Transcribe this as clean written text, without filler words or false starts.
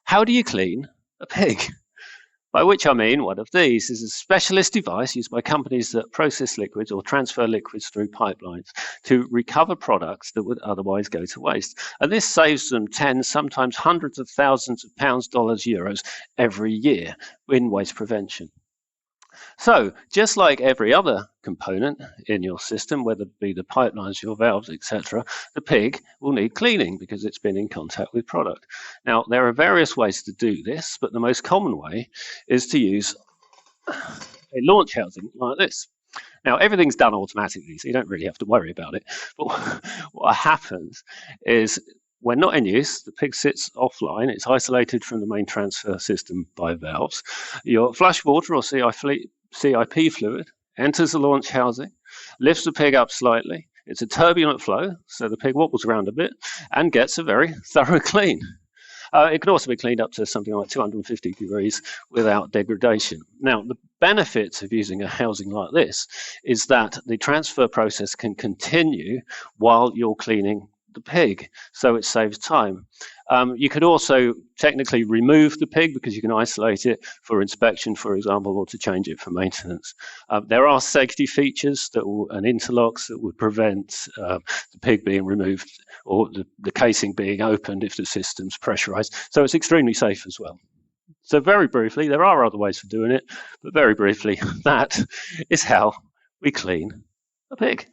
How do you clean a pig? By which I mean one of these is a specialist device used by companies that process liquids or transfer liquids through pipelines to recover products that would otherwise go to waste. And this saves them tens, sometimes hundreds of thousands of pounds, dollars, euros every year in waste prevention. So just like every other component in your system, whether it be the pipelines, your valves, etc., the pig will need cleaning because it's been in contact with product. Now, there are various ways to do this, but the most common way is to use a launch housing like this. Now, everything's done automatically, so you don't really have to worry about it. But what happens is when not in use, the pig sits offline. It's isolated from the main transfer system by valves. Your flush water or CIP fluid enters the launch housing, lifts the pig up slightly. It's a turbulent flow, so the pig wobbles around a bit and gets a very thorough clean. It can also be cleaned up to something like 250 degrees without degradation. Now, the benefits of using a housing like this is that the transfer process can continue while you're cleaning the pig, so it saves time. You could also technically remove the pig because you can isolate it for inspection, for example, or to change it for maintenance. There are safety features and interlocks that would prevent the pig being removed or the casing being opened if the system's pressurized. So it's extremely safe as well. So very briefly, there are other ways for doing it, but very briefly, that is how we clean a pig.